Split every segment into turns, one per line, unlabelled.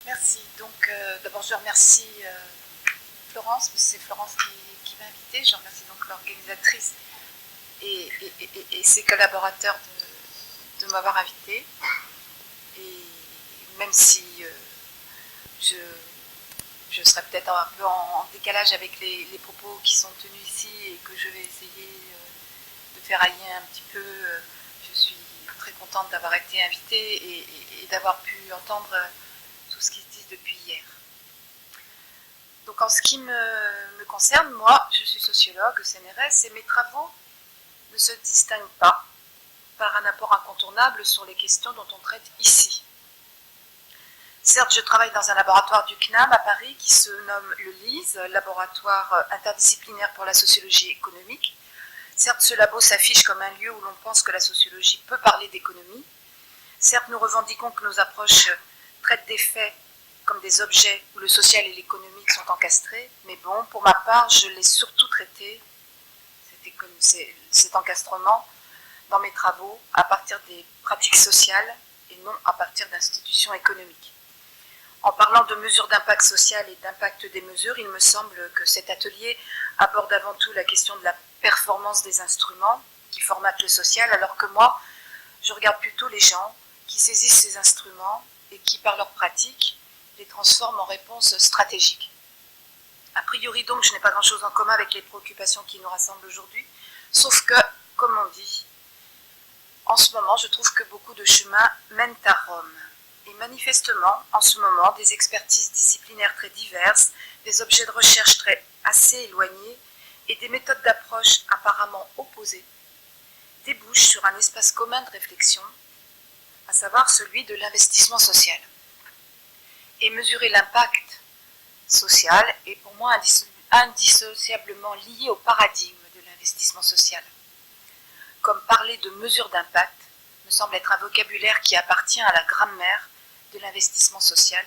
Merci. Donc, d'abord, je remercie Florence, parce que c'est Florence qui m'a invitée. Je remercie donc l'organisatrice et ses collaborateurs de m'avoir invitée. Et même si je serai peut-être un peu en décalage avec les propos qui sont tenus ici et que je vais essayer de faire allier un petit peu, je suis très contente d'avoir été invitée et d'avoir pu entendre tout ce qui se dit depuis hier. Donc en ce qui me concerne, moi, je suis sociologue au CNRS et mes travaux ne se distinguent pas par un apport incontournable sur les questions dont on traite ici. Certes, je travaille dans un laboratoire du CNAM à Paris qui se nomme le LISE, Laboratoire interdisciplinaire pour la sociologie économique. Certes, ce labo s'affiche comme un lieu où l'on pense que la sociologie peut parler d'économie. Certes, nous revendiquons que nos approches traitent des faits comme des objets où le social et l'économique sont encastrés, mais bon, pour ma part, je l'ai surtout traité, cet encastrement, dans mes travaux, à partir des pratiques sociales et non à partir d'institutions économiques. En parlant de mesures d'impact social et d'impact des mesures, il me semble que cet atelier aborde avant tout la question de la performance des instruments qui formatent le social, alors que moi, je regarde plutôt les gens qui saisissent ces instruments et qui, par leur pratique, les transforment en réponses stratégiques. A priori donc, je n'ai pas grand-chose en commun avec les préoccupations qui nous rassemblent aujourd'hui, sauf que, comme on dit, en ce moment, je trouve que beaucoup de chemins mènent à Rome. Et manifestement, en ce moment, des expertises disciplinaires très diverses, des objets de recherche assez éloignés et des méthodes d'approche apparemment opposées débouchent sur un espace commun de réflexion, à savoir celui de l'investissement social. Et mesurer l'impact social est pour moi indissociablement lié au paradigme de l'investissement social. Comme parler de mesures d'impact me semble être un vocabulaire qui appartient à la grammaire de l'investissement social,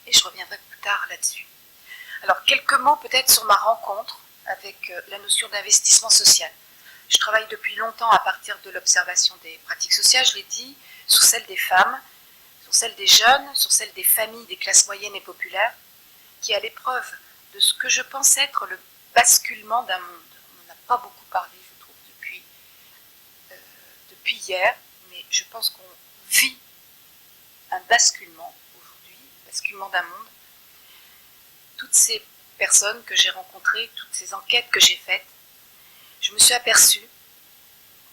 et je reviendrai plus tard là-dessus. Alors, quelques mots peut-être sur ma rencontre avec la notion d'investissement social. Je travaille depuis longtemps à partir de l'observation des pratiques sociales, je l'ai dit, sur celle des femmes, sur celle des jeunes, sur celle des familles des classes moyennes et populaires, qui est à l'épreuve de ce que je pense être le basculement d'un monde. On n'en a pas beaucoup parlé, je trouve, depuis hier, mais je pense qu'on vit un basculement aujourd'hui, basculement d'un monde. Toutes ces personnes que j'ai rencontrées, toutes ces enquêtes que j'ai faites, je me suis aperçue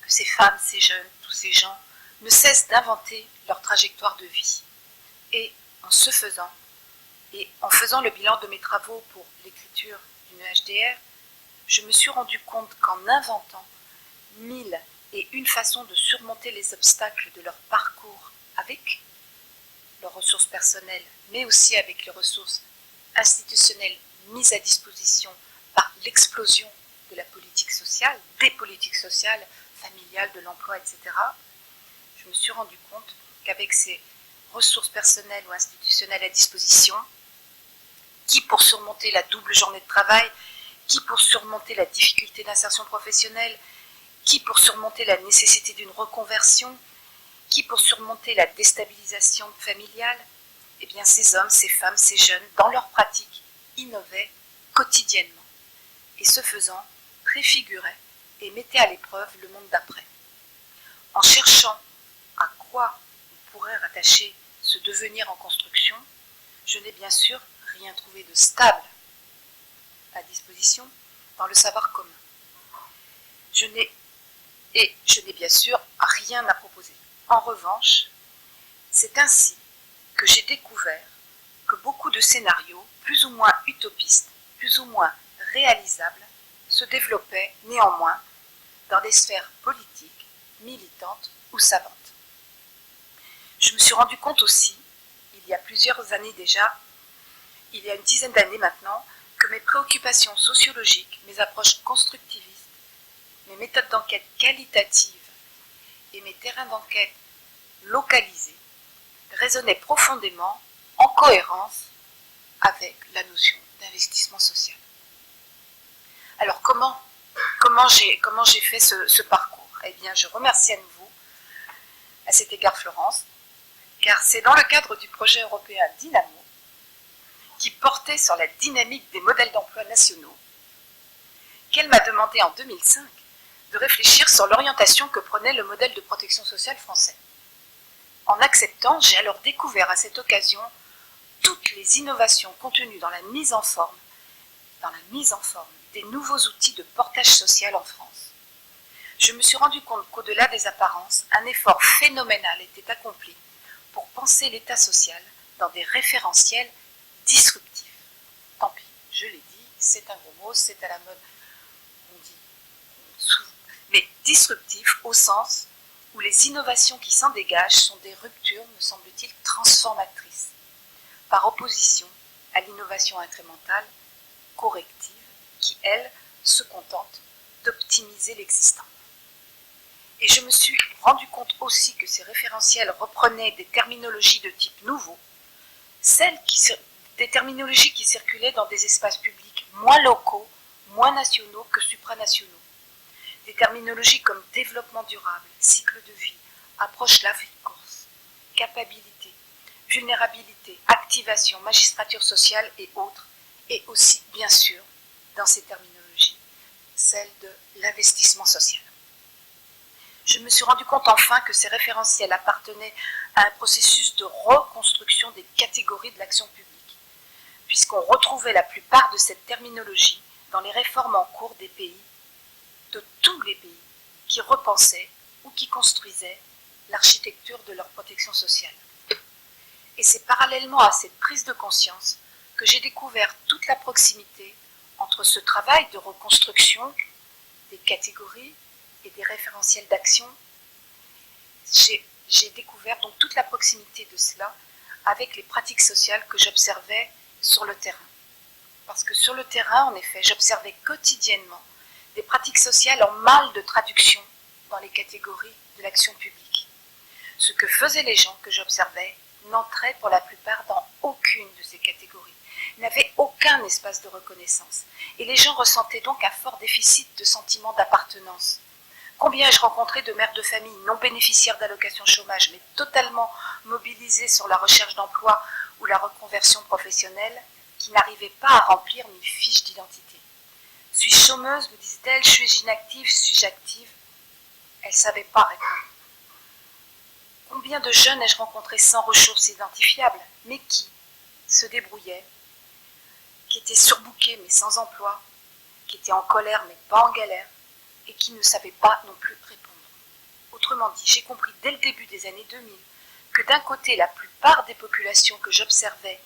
que ces femmes, ces jeunes, tous ces gens ne cessent d'inventer leur trajectoire de vie. Et en ce faisant, et en faisant le bilan de mes travaux pour l'écriture d'une HDR, je me suis rendu compte qu'en inventant 1001 façons de surmonter les obstacles de leur parcours avec leurs ressources personnelles, mais aussi avec les ressources institutionnelles mises à disposition par l'explosion de la politique sociale, des politiques sociales, familiales, de l'emploi, etc., je me suis rendu compte qu'avec ces ressources personnelles ou institutionnelles à disposition, qui pour surmonter la double journée de travail, qui pour surmonter la difficulté d'insertion professionnelle, qui pour surmonter la nécessité d'une reconversion, qui pour surmonter la déstabilisation familiale, eh bien ces hommes, ces femmes, ces jeunes, dans leur pratique, innovaient quotidiennement. Et ce faisant, préfiguraient et mettaient à l'épreuve le monde d'après. En cherchant à quoi on pourrait rattacher ce devenir en construction, je n'ai bien sûr rien trouvé de stable à disposition dans le savoir commun. Je n'ai bien sûr rien à proposer. En revanche, c'est ainsi que j'ai découvert que beaucoup de scénarios, plus ou moins utopistes, plus ou moins réalisables, se développaient néanmoins dans des sphères politiques, militantes ou savantes. Je me suis rendu compte aussi, il y a plusieurs années déjà, il y a une dizaine d'années maintenant, que mes préoccupations sociologiques, mes approches constructivistes, mes méthodes d'enquête qualitatives et mes terrains d'enquête localisés résonnaient profondément en cohérence avec la notion d'investissement social. Alors comment j'ai fait ce parcours? Eh bien, je remercie à nouveau, à cet égard Florence, car c'est dans le cadre du projet européen Dynamo, qui portait sur la dynamique des modèles d'emploi nationaux, qu'elle m'a demandé en 2005 de réfléchir sur l'orientation que prenait le modèle de protection sociale français. En acceptant, j'ai alors découvert à cette occasion toutes les innovations contenues dans la mise en forme des nouveaux outils de portage social en France. Je me suis rendu compte qu'au-delà des apparences, un effort phénoménal était accompli pour penser l'État social dans des référentiels disruptifs. Tant pis, je l'ai dit, c'est un gros mot, c'est à la mode, on dit, mais disruptifs au sens où les innovations qui s'en dégagent sont des ruptures, me semble-t-il, transformatrices, par opposition à l'innovation incrémentale, corrective, qui, elle, se contente d'optimiser l'existant. Et je me suis rendu compte aussi que ces référentiels reprenaient des terminologies de type nouveau, des terminologies qui circulaient dans des espaces publics moins locaux, moins nationaux que supranationaux. Des terminologies comme développement durable, cycle de vie, approche la vie de course, capacité, vulnérabilité, activation, magistrature sociale et autres, et aussi, bien sûr, dans ces terminologies, celle de l'investissement social. Je me suis rendu compte enfin que ces référentiels appartenaient à un processus de reconstruction des catégories de l'action publique, puisqu'on retrouvait la plupart de cette terminologie dans les réformes en cours des pays, de tous les pays, qui repensaient ou qui construisaient l'architecture de leur protection sociale. Et c'est parallèlement à cette prise de conscience que j'ai découvert toute la proximité entre ce travail de reconstruction des catégories et des référentiels d'action. J'ai découvert donc toute la proximité de cela avec les pratiques sociales que j'observais sur le terrain. Parce que sur le terrain, en effet, j'observais quotidiennement des pratiques sociales en mal de traduction dans les catégories de l'action publique. Ce que faisaient les gens que j'observais n'entraient pour la plupart dans aucune de ces catégories, n'avaient aucun espace de reconnaissance, et les gens ressentaient donc un fort déficit de sentiment d'appartenance. Combien ai-je rencontré de mères de famille non bénéficiaires d'allocations chômage, mais totalement mobilisées sur la recherche d'emploi ou la reconversion professionnelle, qui n'arrivaient pas à remplir mes fiches d'identité. Suis-je chômeuse, me disent-elles, suis-je inactive, suis-je active? Elles ne savaient pas répondre. Combien de jeunes ai-je rencontré sans ressources identifiables, mais qui se débrouillaient, qui étaient surbookés mais sans emploi, qui étaient en colère mais pas en galère, et qui ne savaient pas non plus répondre. Autrement dit, j'ai compris dès le début des années 2000 que d'un côté, la plupart des populations que j'observais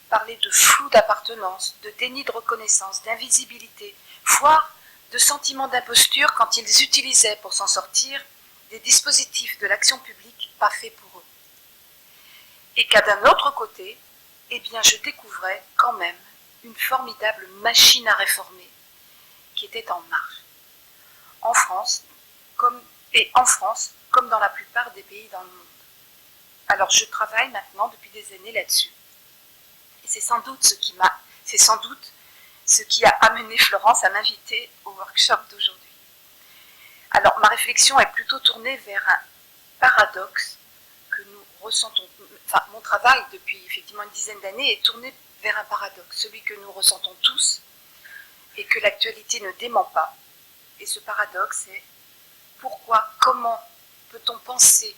parlaient de flou d'appartenance, de déni de reconnaissance, d'invisibilité, voire de sentiment d'imposture quand ils utilisaient pour s'en sortir des dispositifs de l'action publique pas faits pour eux. Et qu'à d'un autre côté, eh bien, je découvrais quand même une formidable machine à réformer qui était en marche. En France, comme dans la plupart des pays dans le monde. Alors je travaille maintenant depuis des années là-dessus. Et c'est sans doute ce qui a amené Florence à m'inviter au workshop d'aujourd'hui. Alors ma réflexion est plutôt tournée vers un paradoxe que nous ressentons. Enfin, mon travail depuis effectivement une dizaine d'années est tourné vers un paradoxe, celui que nous ressentons tous et que l'actualité ne dément pas. Et ce paradoxe est comment peut-on penser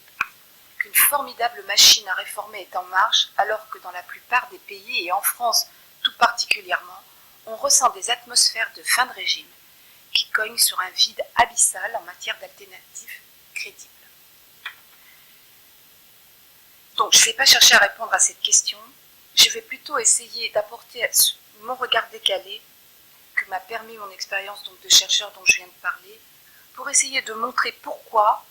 qu'une formidable machine à réformer est en marche alors que dans la plupart des pays, et en France tout particulièrement, on ressent des atmosphères de fin de régime qui cognent sur un vide abyssal en matière d'alternatives crédibles. Donc je ne vais pas chercher à répondre à cette question, je vais plutôt essayer d'apporter mon regard décalé que m'a permis mon expérience donc de chercheur dont je viens de parler, pour essayer de montrer pourquoi,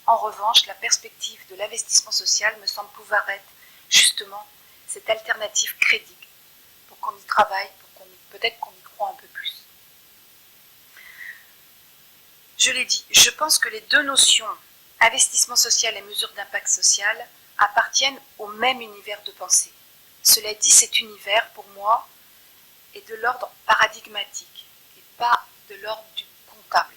en revanche, la perspective de l'investissement social me semble pouvoir être justement cette alternative crédible, pour qu'on y travaille, peut-être qu'on y croit un peu plus. Je l'ai dit, je pense que les deux notions, investissement social et mesure d'impact social, appartiennent au même univers de pensée. Cela dit, cet univers, pour moi, est de l'ordre paradigmatique et pas de l'ordre du comptable.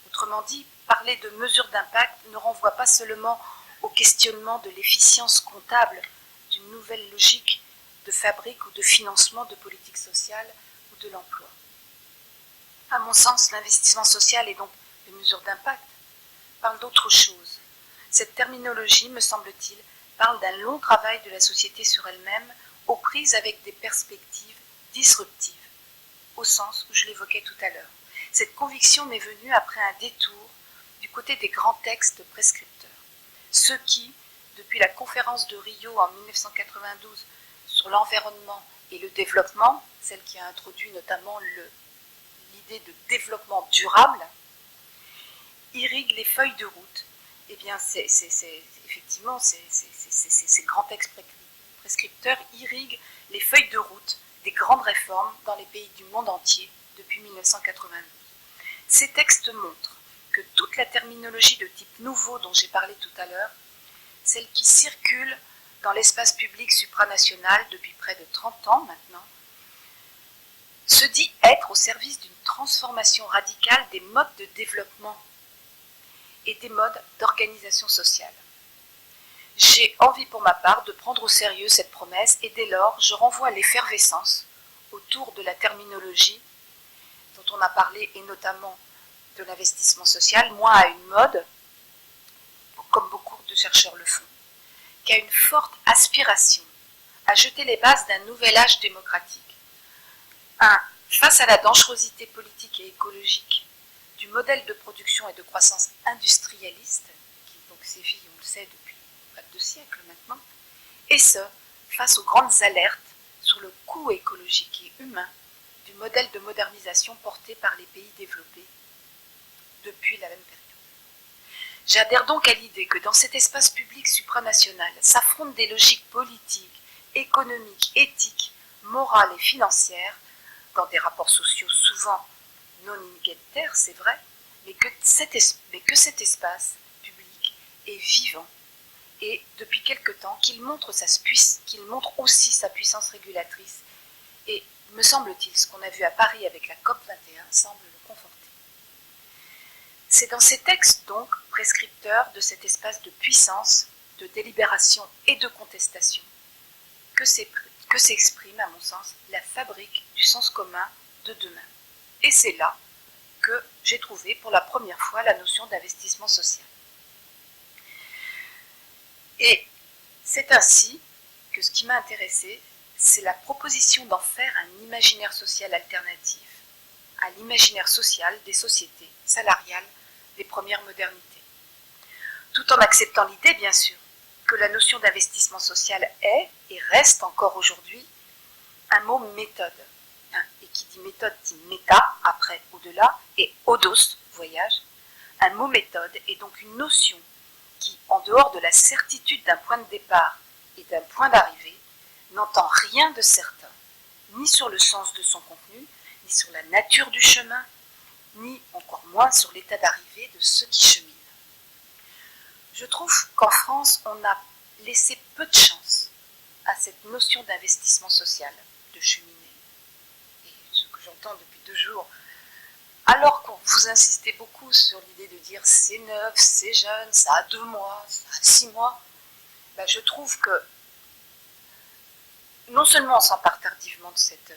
Autrement dit, parler de mesure d'impact ne renvoie pas seulement au questionnement de l'efficience comptable d'une nouvelle logique de fabrique ou de financement de politique sociale ou de l'emploi. À mon sens, l'investissement social et donc les mesures d'impact parlent d'autre chose. Cette terminologie, me semble-t-il, parle d'un long travail de la société sur elle-même, aux prises avec des perspectives disruptives, au sens où je l'évoquais tout à l'heure. Cette conviction m'est venue après un détour du côté des grands textes prescripteurs. Ceux qui, depuis la conférence de Rio en 1992 sur l'environnement et le développement, celle qui a introduit notamment l'idée de développement durable, irriguent les feuilles de route. Eh bien, effectivement, ces grands textes prescripteurs irriguent les feuilles de route des grandes réformes dans les pays du monde entier depuis 1992. Ces textes montrent que toute la terminologie de type nouveau dont j'ai parlé tout à l'heure, celle qui circule dans l'espace public supranational depuis près de 30 ans maintenant, se dit être au service d'une transformation radicale des modes de développement et des modes d'organisation sociale. J'ai envie pour ma part de prendre au sérieux cette promesse et dès lors je renvoie l'effervescence autour de la terminologie dont on a parlé et notamment de l'investissement social, moins à une mode, comme beaucoup de chercheurs le font, qu'à une forte aspiration à jeter les bases d'un nouvel âge démocratique. Face à la dangerosité politique et écologique du modèle de production et de croissance industrialiste, qui donc sévit, on le sait, depuis près de 2 siècles maintenant, et ce, face aux grandes alertes sur le coût écologique et humain du modèle de modernisation porté par les pays développés depuis la même période. J'adhère donc à l'idée que dans cet espace public supranational s'affrontent des logiques politiques, économiques, éthiques, morales et financières, dans des rapports sociaux souvent non inégalitaires, c'est vrai, mais que cet espace public est vivant et depuis quelque temps qu'il montre aussi sa puissance régulatrice. Et me semble-t-il, ce qu'on a vu à Paris avec la COP21 semble le conforter. C'est dans ces textes donc prescripteurs de cet espace de puissance, de délibération et de contestation que s'exprime, à mon sens, la fabrique du sens commun de demain. Et c'est là que j'ai trouvé pour la première fois la notion d'investissement social. Et c'est ainsi que ce qui m'a intéressé, c'est la proposition d'en faire un imaginaire social alternatif à l'imaginaire social des sociétés salariales des premières modernités. Tout en acceptant l'idée, bien sûr, que la notion d'investissement social est et reste encore aujourd'hui un mot méthode. Et qui dit méthode dit méta, après, au-delà, et odos, voyage. Un mot méthode est donc une notion qui, en dehors de la certitude d'un point de départ et d'un point d'arrivée, n'entend rien de certain, ni sur le sens de son contenu, ni sur la nature du chemin, ni encore moins sur l'état d'arrivée de ceux qui cheminent. Je trouve qu'en France, on a laissé peu de chance à cette notion d'investissement social, de cheminer. Et ce que j'entends depuis 2 jours, alors que vous insistez beaucoup sur l'idée de dire c'est neuf, c'est jeune, ça a 2 mois, ça a 6 mois, ben je trouve que non seulement on s'empare tardivement de cette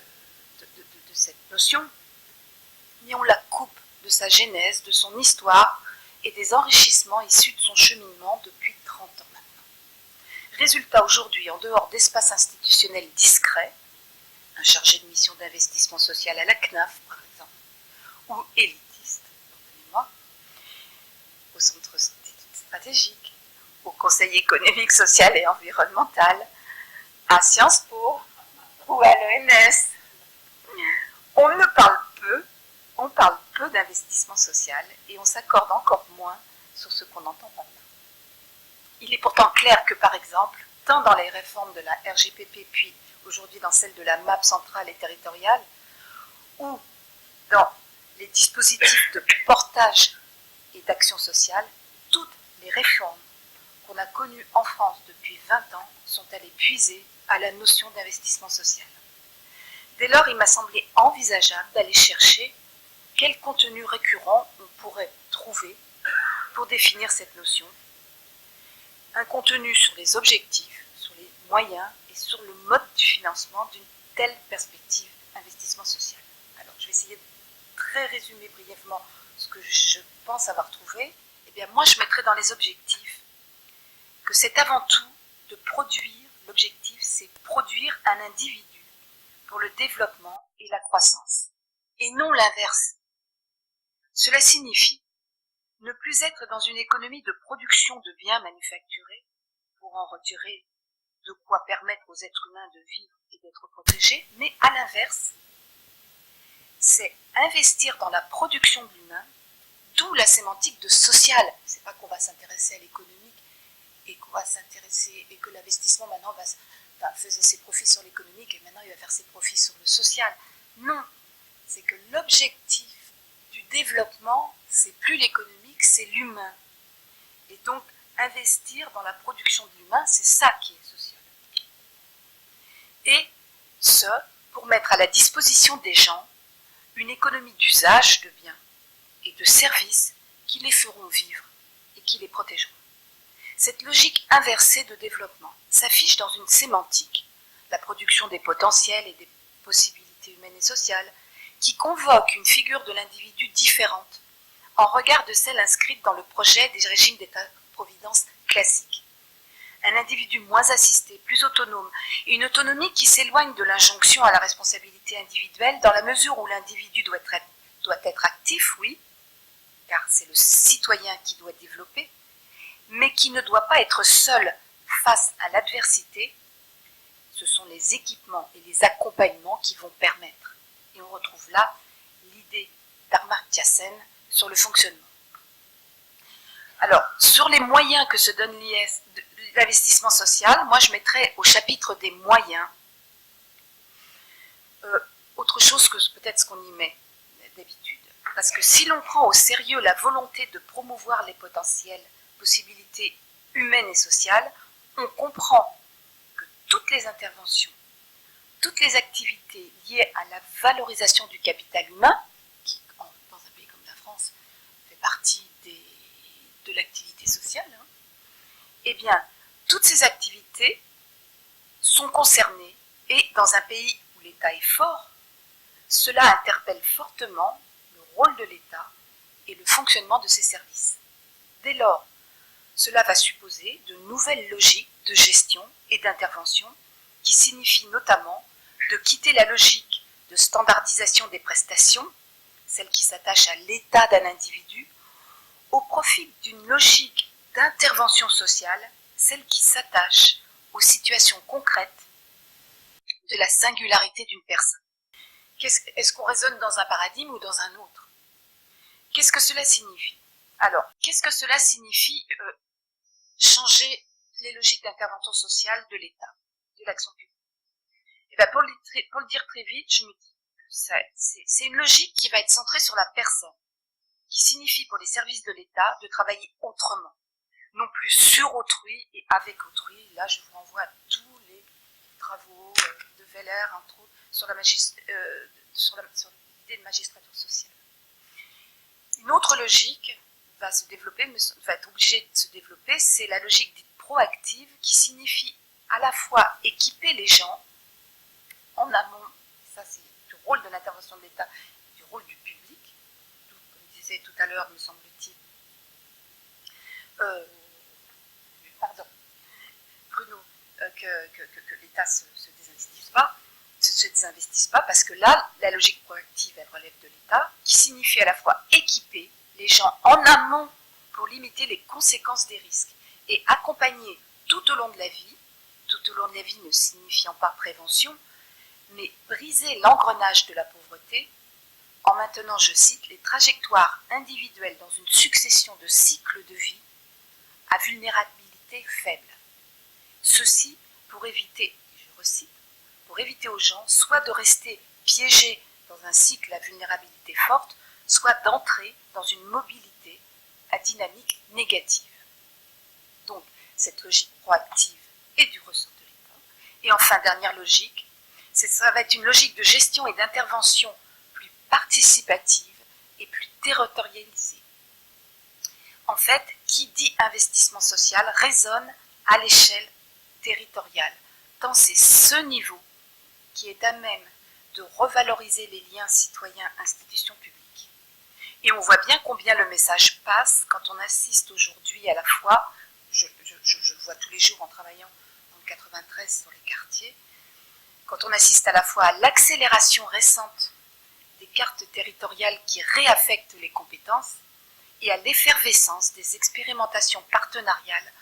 notion, mais on la coupe de sa genèse, de son histoire et des enrichissements issus de son cheminement depuis 30 ans maintenant. Résultat, aujourd'hui, en dehors d'espaces institutionnels discrets, un chargé de mission d'investissement social à la CNAF, par exemple, ou élitiste, pardonnez-moi, au Centre d'études stratégiques, au Conseil économique, social et environnemental, à Sciences Po ou à l'ENS. On parle peu d'investissement social et on s'accorde encore moins sur ce qu'on entend par là. Il est pourtant clair que, par exemple, tant dans les réformes de la RGPP, puis aujourd'hui dans celle de la MAP centrale et territoriale, ou dans les dispositifs de portage et d'action sociale, toutes les réformes qu'on a connues en France depuis 20 ans sont allées puiser à la notion d'investissement social. Dès lors, il m'a semblé envisageable d'aller chercher quel contenu récurrent on pourrait trouver pour définir cette notion, un contenu sur les objectifs, sur les moyens et sur le mode du financement d'une telle perspective investissement social. Alors, je vais essayer de très résumer brièvement ce que je pense avoir trouvé. Eh bien, moi, je mettrais dans les objectifs que c'est avant tout de produire, l'objectif, c'est produire un individu pour le développement et la croissance, et non l'inverse. Cela signifie ne plus être dans une économie de production de biens manufacturés pour en retirer de quoi permettre aux êtres humains de vivre et d'être protégés, mais à l'inverse, c'est investir dans la production de l'humain, d'où la sémantique de social. C'est pas qu'on va s'intéresser à l'économique et qu'on va s'intéresser et que l'investissement maintenant faisait ses profits sur l'économique et maintenant il va faire ses profits sur le social. Non, c'est que l'objectif du développement, c'est plus l'économique, c'est l'humain. Et donc, investir dans la production de l'humain, c'est ça qui est social. Et ce, pour mettre à la disposition des gens une économie d'usage de biens et de services qui les feront vivre et qui les protégeront. Cette logique inversée de développement s'affiche dans une sémantique, la production des potentiels et des possibilités humaines et sociales, qui convoque une figure de l'individu différente en regard de celle inscrite dans le projet des régimes d'État-providence classiques. Un individu moins assisté, plus autonome, et une autonomie qui s'éloigne de l'injonction à la responsabilité individuelle dans la mesure où l'individu doit être actif, oui, car c'est le citoyen qui doit développer, mais qui ne doit pas être seul face à l'adversité. Ce sont les équipements et les accompagnements qui vont permettre. Et on retrouve là l'idée d'Amartya Sen sur le fonctionnement. Alors, sur les moyens que se donne l'investissement social, moi je mettrais au chapitre des moyens autre chose que peut-être ce qu'on y met d'habitude. Parce que si l'on prend au sérieux la volonté de promouvoir les potentielles possibilités humaines et sociales, on comprend que toutes les interventions, toutes les activités liées à la valorisation du capital humain, qui dans un pays comme la France fait partie de l'activité sociale, eh bien, toutes ces activités sont concernées et dans un pays où l'État est fort, cela interpelle fortement le rôle de l'État et le fonctionnement de ses services. Dès lors, cela va supposer de nouvelles logiques de gestion et d'intervention qui signifient notamment de quitter la logique de standardisation des prestations, celle qui s'attache à l'état d'un individu, au profit d'une logique d'intervention sociale, celle qui s'attache aux situations concrètes de la singularité d'une personne. Est-ce qu'on raisonne dans un paradigme ou dans un autre? Qu'est-ce que cela signifie? Alors, qu'est-ce que cela signifie changer les logiques d'intervention sociale de l'État, de l'action publique? Et bien, pour le dire très vite, je me dis que c'est une logique qui va être centrée sur la personne, qui signifie pour les services de l'État de travailler autrement, non plus sur autrui et avec autrui. Là, je vous renvoie à tous les travaux de Weller, entre autres, sur l'idée de magistrature sociale. Une autre logique va être obligée de se développer, c'est la logique dite proactive, qui signifie à la fois équiper les gens en amont, ça c'est du rôle de l'intervention de l'État, du rôle du public, comme disait tout à l'heure, me semble-t-il, Bruno, que l'État se désinvestisse pas, parce que là, la logique proactive, elle relève de l'État, qui signifie à la fois équiper les gens en amont pour limiter les conséquences des risques et accompagner tout au long de la vie ne signifiant pas prévention, mais briser l'engrenage de la pauvreté en maintenant, je cite, les trajectoires individuelles dans une succession de cycles de vie à vulnérabilité faible. Ceci pour éviter, je recite, pour éviter aux gens soit de rester piégés dans un cycle à vulnérabilité forte, soit d'entrer dans une mobilité à dynamique négative. Donc, cette logique proactive est du ressort de l'État. Et enfin, dernière logique, ça va être une logique de gestion et d'intervention plus participative et plus territorialisée. En fait, qui dit investissement social raisonne à l'échelle territoriale, tant c'est ce niveau qui est à même de revaloriser les liens citoyens-institutions publiques. Et on voit bien combien le message passe quand on assiste aujourd'hui à la fois, je le vois tous les jours en travaillant dans le 93 sur les quartiers, quand on assiste à la fois à l'accélération récente des cartes territoriales qui réaffectent les compétences et à l'effervescence des expérimentations partenariales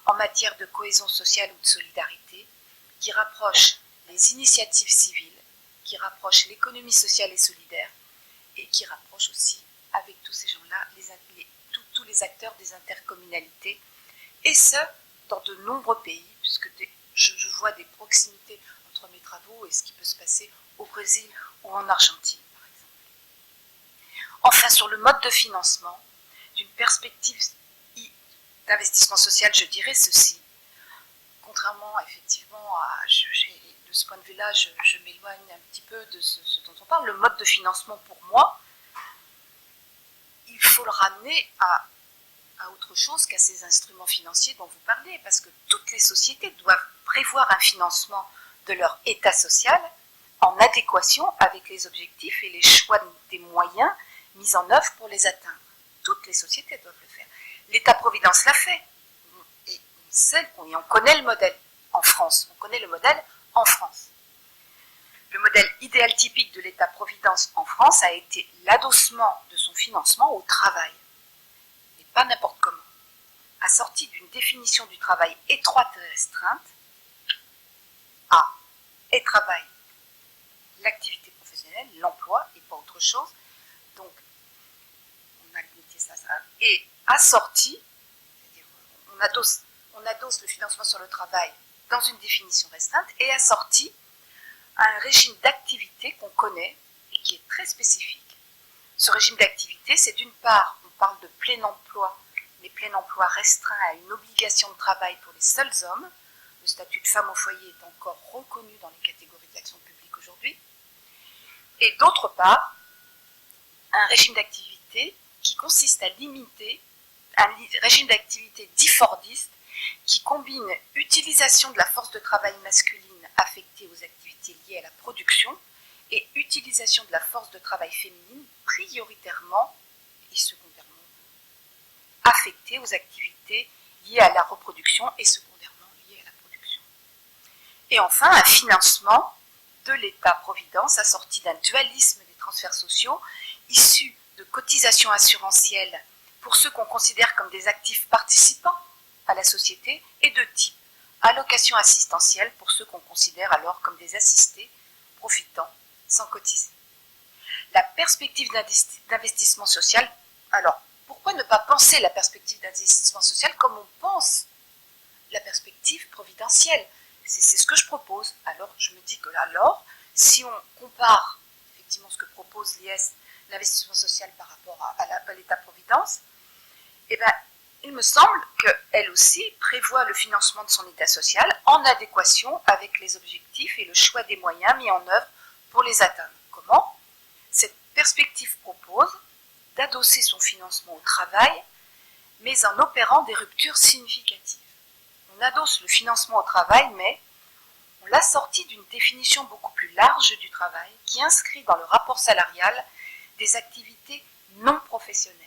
en matière de cohésion sociale ou de solidarité qui rapprochent les initiatives civiles, qui rapprochent l'économie sociale et solidaire et qui rapprochent aussi avec tous ces gens-là tous les acteurs des intercommunalités et ce, dans de nombreux pays, puisque je vois des proximités entre mes travaux et ce qui peut se passer au Brésil ou en Argentine, par exemple. Enfin, sur le mode de financement, d'une perspective d'investissement social, je dirais ceci. Contrairement, effectivement, de ce point de vue-là, je m'éloigne un petit peu de ce dont on parle. Le mode de financement, pour moi, il faut le ramener à autre chose qu'à ces instruments financiers dont vous parlez, parce que toutes les sociétés doivent prévoir un financement de leur état social en adéquation avec les objectifs et les choix des moyens mis en œuvre pour les atteindre. Toutes les sociétés doivent le faire. L'État-providence l'a fait. Et on connaît le modèle en France. On connaît le modèle en France. Le modèle idéal typique de l'État-providence en France a été l'adossement de son financement au travail. Mais pas n'importe comment. Assorti d'une définition du travail étroite et restreinte, et travail, l'activité professionnelle, l'emploi et pas autre chose. Donc, on a limité ça, et assorti, c'est-à-dire on adosse le financement sur le travail dans une définition restreinte et assorti à un régime d'activité qu'on connaît et qui est très spécifique. Ce régime d'activité, c'est d'une part, on parle de plein emploi, mais plein emploi restreint à une obligation de travail pour les seuls hommes. Le statut de femme au foyer est encore reconnu dans les catégories d'action publique aujourd'hui. Et d'autre part, un régime d'activité qui consiste à limiter un régime d'activité diffordiste qui combine utilisation de la force de travail masculine affectée aux activités liées à la production et utilisation de la force de travail féminine prioritairement et secondairement affectée aux activités liées à la reproduction et secondairement liées à la production. Et enfin, un financement de l'État-providence assorti d'un dualisme des transferts sociaux issus de cotisations assurantielles pour ceux qu'on considère comme des actifs participants à la société et de type allocation assistentielle pour ceux qu'on considère alors comme des assistés profitant sans cotiser. La perspective d'investissement social, alors pourquoi ne pas penser la perspective d'investissement social comme on pense la perspective providentielle? C'est ce que je propose. Alors je me dis que alors, si on compare effectivement ce que propose l'IS, l'investissement social par rapport à l'État-providence, eh bien, il me semble qu'elle aussi prévoit le financement de son état social en adéquation avec les objectifs et le choix des moyens mis en œuvre pour les atteindre. Comment? Cette perspective propose d'adosser son financement au travail, mais en opérant des ruptures significatives. On adosse le financement au travail, mais on l'assortit d'une définition beaucoup plus large du travail qui inscrit dans le rapport salarial des activités non professionnelles.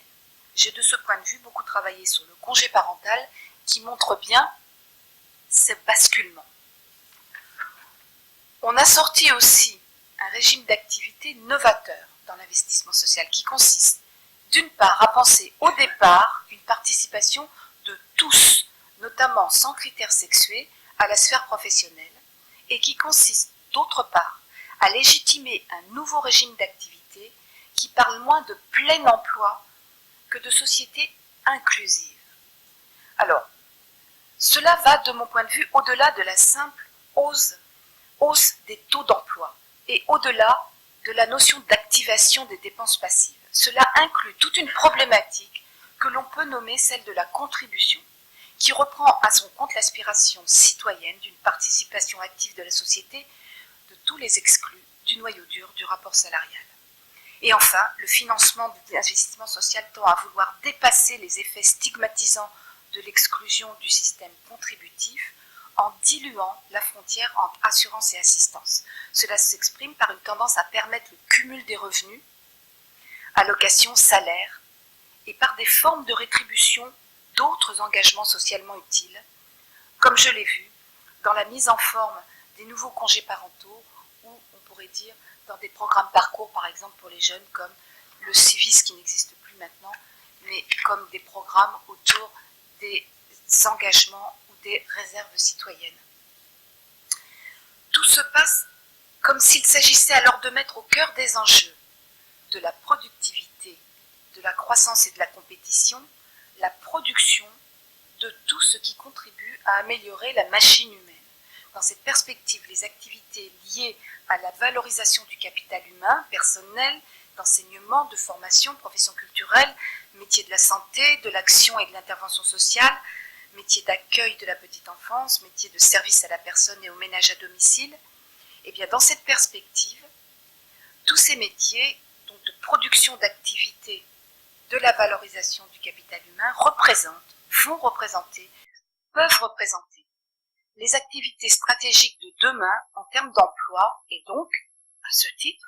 J'ai de ce point de vue beaucoup travaillé sur le congé parental qui montre bien ce basculement. On assortit aussi un régime d'activité novateur dans l'investissement social qui consiste d'une part à penser au départ une participation de tous, notamment sans critères sexués, à la sphère professionnelle et qui consiste d'autre part à légitimer un nouveau régime d'activité qui parle moins de plein emploi que de société inclusive. Alors, cela va, de mon point de vue, au-delà de la simple hausse des taux d'emploi et au-delà de la notion d'activation des dépenses passives. Cela inclut toute une problématique que l'on peut nommer celle de la contribution, qui reprend à son compte l'aspiration citoyenne d'une participation active de la société de tous les exclus du noyau dur du rapport salarial. Et enfin, le financement de l'investissement social tend à vouloir dépasser les effets stigmatisants de de l'exclusion du système contributif en diluant la frontière entre assurance et assistance. Cela s'exprime par une tendance à permettre le cumul des revenus, allocations, salaires, et par des formes de rétribution d'autres engagements socialement utiles, comme je l'ai vu dans la mise en forme des nouveaux congés parentaux, ou on pourrait dire dans des programmes parcours, par exemple pour les jeunes, comme le Civis qui n'existe plus maintenant, mais comme des programmes autour des engagements ou des réserves citoyennes. Tout se passe comme s'il s'agissait alors de mettre au cœur des enjeux de la productivité, de la croissance et de la compétition, la production de tout ce qui contribue à améliorer la machine humaine. Dans cette perspective, les activités liées à la valorisation du capital humain, personnel, d'enseignement, de formation, professions culturelles, métiers de la santé, de l'action et de l'intervention sociale, métiers d'accueil de la petite enfance, métiers de service à la personne et au ménage à domicile, et bien dans cette perspective, tous ces métiers, donc de production d'activités de la valorisation du capital humain, peuvent représenter les activités stratégiques de demain en termes d'emploi et donc, à ce titre,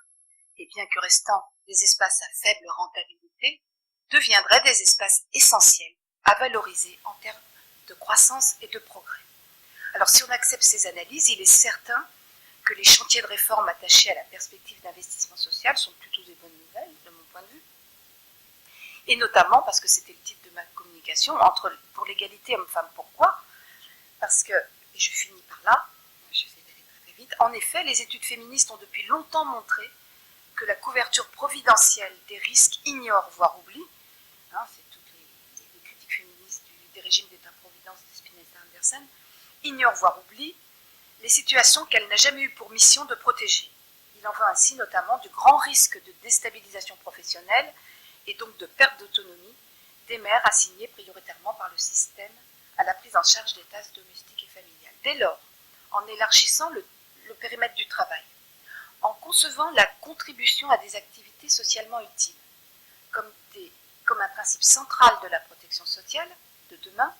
et bien que restant des espaces à faible rentabilité, deviendraient des espaces essentiels à valoriser en termes de croissance et de progrès. Alors si on accepte ces analyses, il est certain que les chantiers de réforme attachés à la perspective d'investissement social sont plutôt des bonnes nouvelles, de mon point de vue, et notamment parce que c'était le titre de ma communication, pour l'égalité homme-femme. Pourquoi ? Parce que, et je finis par là, j'essaie d'aller très vite, en effet, les études féministes ont depuis longtemps montré que la couverture providentielle des risques ignore, voire oublie, c'est toutes les critiques féministes des régimes d'État-providence de Spinetta Anderson, ignore, voire oublie, les situations qu'elle n'a jamais eu pour mission de protéger. Il en va ainsi notamment du grand risque de déstabilisation professionnelle et donc de perte d'autonomie des mères assignées prioritairement par le système à la prise en charge des tâches domestiques et familiales. Dès lors, en élargissant le périmètre du travail, en concevant la contribution à des activités socialement utiles comme un principe central de la protection sociale de demain,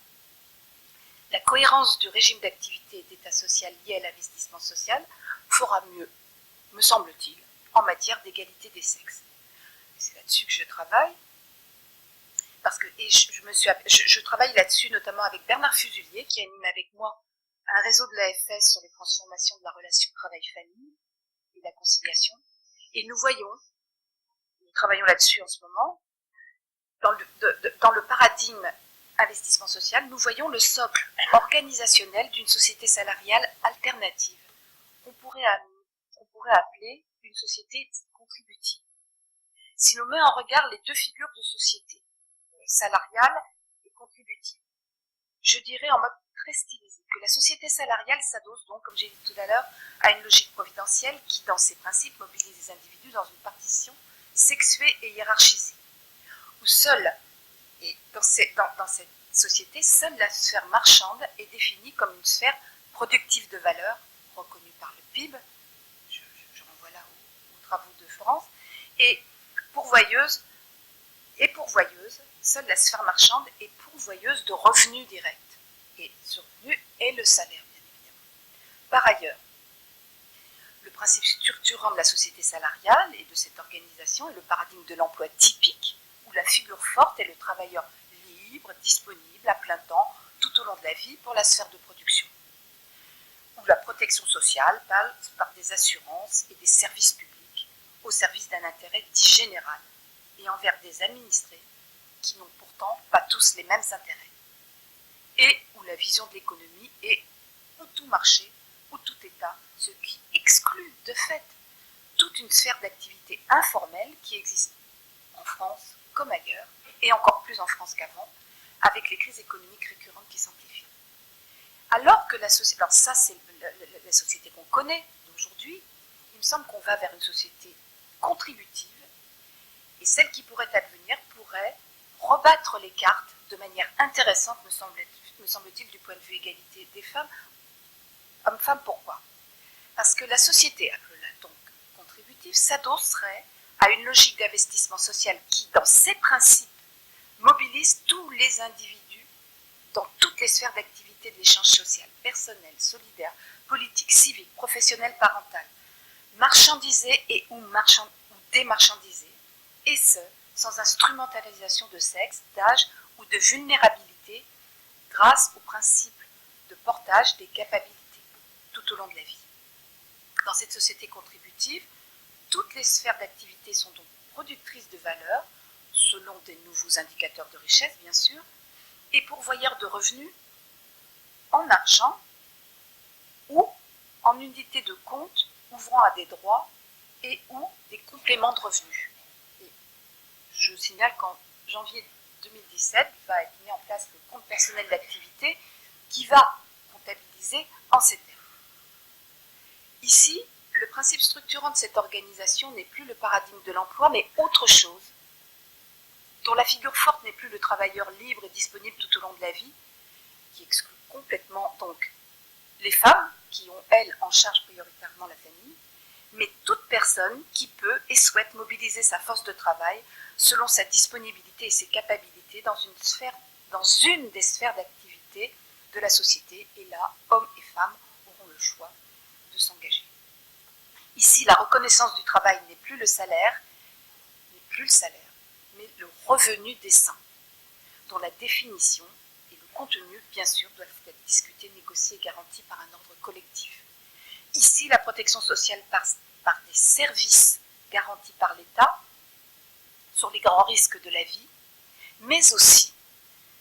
la cohérence du régime d'activité et d'état social lié à l'investissement social fera mieux, me semble-t-il, en matière d'égalité des sexes. C'est là-dessus que je travaille, parce que je travaille là-dessus notamment avec Bernard Fuselier, qui anime avec moi un réseau de l'AFS sur les transformations de la relation travail-famille et la conciliation. Et nous travaillons là-dessus en ce moment, dans le paradigme investissement social, nous voyons le socle organisationnel d'une société salariale alternative, qu'on pourrait appeler une société contributive. Si l'on met en regard les deux figures de société, salariale et contributive, je dirais en mode très stylisé que la société salariale s'adosse donc, comme j'ai dit tout à l'heure, à une logique providentielle qui, dans ses principes, mobilise les individus dans une partition sexuée et hiérarchisée, où seule, et dans cette société, seule la sphère marchande est définie comme une sphère productive de valeur, reconnue par le PIB, je renvoie là aux travaux de Florence, et pourvoyeuse, seule la sphère marchande est pourvoyeuse de revenus directs. Et ce revenu est le salaire, bien évidemment. Par ailleurs, le principe structurant de la société salariale et de cette organisation est le paradigme de l'emploi typique, où la figure forte est le travailleur libre, disponible, à plein temps, tout au long de la vie pour la sphère de production. Où la protection sociale passe par des assurances et des services publics au service d'un intérêt dit général et envers des administrés qui n'ont pourtant pas tous les mêmes intérêts. Et où la vision de l'économie est ou tout marché ou tout État, ce qui exclut de fait toute une sphère d'activité informelle qui existe en France comme ailleurs, et encore plus en France qu'avant, avec les crises économiques récurrentes qui s'amplifient. Alors que la société, alors ça c'est la société qu'on connaît d'aujourd'hui, il me semble qu'on va vers une société contributive, et celle qui pourrait advenir pourrait rebattre les cartes de manière intéressante, me semble-t-il, du point de vue égalité des femmes. Hommes-femmes, pourquoi ? Parce que la société, appelons-la donc contributive, s'adosserait à une logique d'investissement social qui, dans ses principes, mobilise tous les individus dans toutes les sphères d'activité de l'échange social, personnel, solidaire, politique, civique, professionnel, parental, marchandisé et ou démarchandisé, et ce, sans instrumentalisation de sexe, d'âge ou de vulnérabilité, grâce au principe de portage des capacités tout au long de la vie. Dans cette société contributive, toutes les sphères d'activité sont donc productrices de valeur, selon des nouveaux indicateurs de richesse, bien sûr, et pourvoyeurs de revenus en argent ou en unités de compte ouvrant à des droits et ou des compléments de revenus. Et je signale qu'en janvier 2017 va être mis en place le compte personnel d'activité qui va comptabiliser en ces termes. Ici, le principe structurant de cette organisation n'est plus le paradigme de l'emploi, mais autre chose, dont la figure forte n'est plus le travailleur libre et disponible tout au long de la vie, qui exclut complètement donc les femmes, qui ont, elles, en charge prioritairement la famille, mais toute personne qui peut et souhaite mobiliser sa force de travail selon sa disponibilité et ses capacités dans une des sphères d'activité de la société, et là, hommes et femmes auront le choix de s'engager. Ici, la reconnaissance du travail n'est plus le salaire, mais le revenu décent, dont la définition et le contenu, bien sûr, doivent être discutés, négociés et garantis par un ordre collectif. Ici, la protection sociale par des services garantis par l'État sur les grands risques de la vie, mais aussi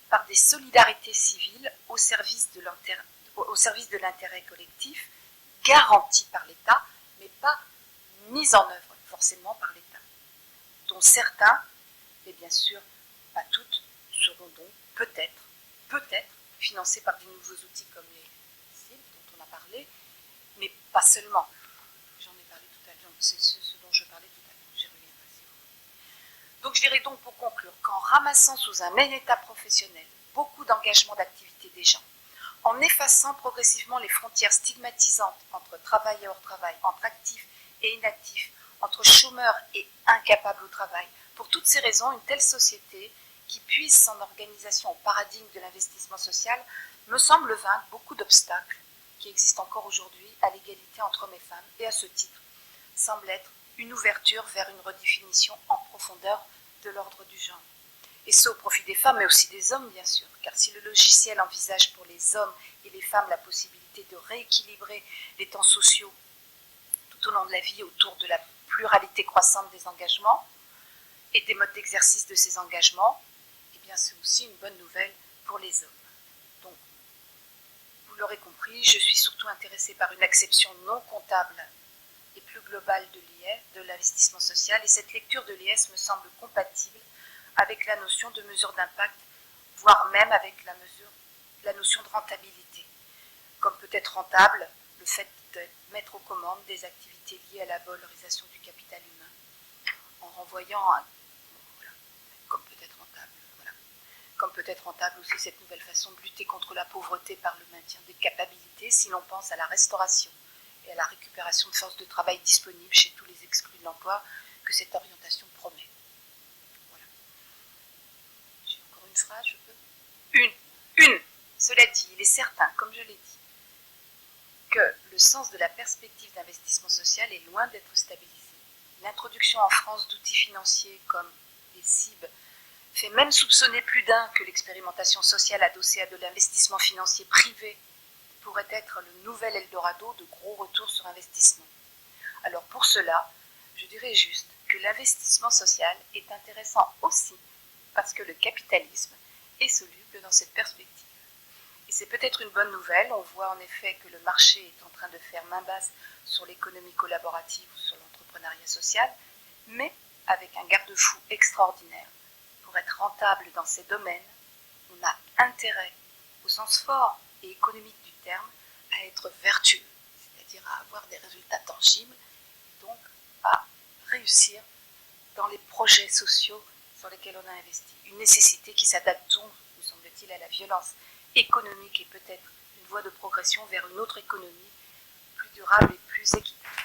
par des solidarités civiles au service de l'intérêt collectif, garanties par l'État, mais pas mises en œuvre forcément par l'État, dont certains, et bien sûr pas toutes, seront donc peut-être financés par des nouveaux outils comme les cibles dont on a parlé, mais pas seulement. J'en ai parlé tout à l'heure, c'est ce dont je parlais tout à l'heure, j'y reviendrai si vous voulez. Donc je dirais donc pour conclure qu'en ramassant sous un même état professionnel beaucoup d'engagement d'activité des gens, en effaçant progressivement les frontières stigmatisantes entre travail et hors travail, entre actifs et inactifs, entre chômeurs et incapables au travail, pour toutes ces raisons, une telle société qui puise son organisation au paradigme de l'investissement social me semble vaincre beaucoup d'obstacles qui existent encore aujourd'hui à l'égalité entre hommes et femmes, et à ce titre semble être une ouverture vers une redéfinition en profondeur de l'ordre du genre. Et ce au profit des femmes, mais aussi des hommes, bien sûr, car si le logiciel envisage pour les hommes et les femmes la possibilité de rééquilibrer les temps sociaux tout au long de la vie autour de la pluralité croissante des engagements et des modes d'exercice de ces engagements, eh bien c'est aussi une bonne nouvelle pour les hommes. Donc, vous l'aurez compris, je suis surtout intéressée par une acception non comptable et plus globale de l'IS, de l'investissement social, et cette lecture de l'IS me semble compatible avec la notion de mesure d'impact, voire même avec la notion de rentabilité. Comme peut être rentable le fait de mettre aux commandes des activités liées à la valorisation du capital humain, en renvoyant à... Voilà, comme peut être rentable aussi cette nouvelle façon de lutter contre la pauvreté par le maintien des capacités, si l'on pense à la restauration et à la récupération de forces de travail disponibles chez tous les exclus de l'emploi que cette orientation promet. Voilà. J'ai encore une phrase, je peux ? Une. Cela dit, il est certain, comme je l'ai dit, que le sens de la perspective d'investissement social est loin d'être stabilisé. L'introduction en France d'outils financiers comme les CIB fait même soupçonner plus d'un que l'expérimentation sociale adossée à de l'investissement financier privé pourrait être le nouvel Eldorado de gros retours sur investissement. Alors pour cela, je dirais juste que l'investissement social est intéressant aussi parce que le capitalisme est soluble dans cette perspective. Et c'est peut-être une bonne nouvelle, on voit en effet que le marché est en train de faire main basse sur l'économie collaborative ou sur l'entrepreneuriat social, mais avec un garde-fou extraordinaire. Pour être rentable dans ces domaines, on a intérêt, au sens fort et économique du terme, à être vertueux, c'est-à-dire à avoir des résultats tangibles, et donc à réussir dans les projets sociaux sur lesquels on a investi. Une nécessité qui s'adapte donc, me semble-t-il, à la violence économique et peut-être une voie de progression vers une autre économie plus durable et plus équitable.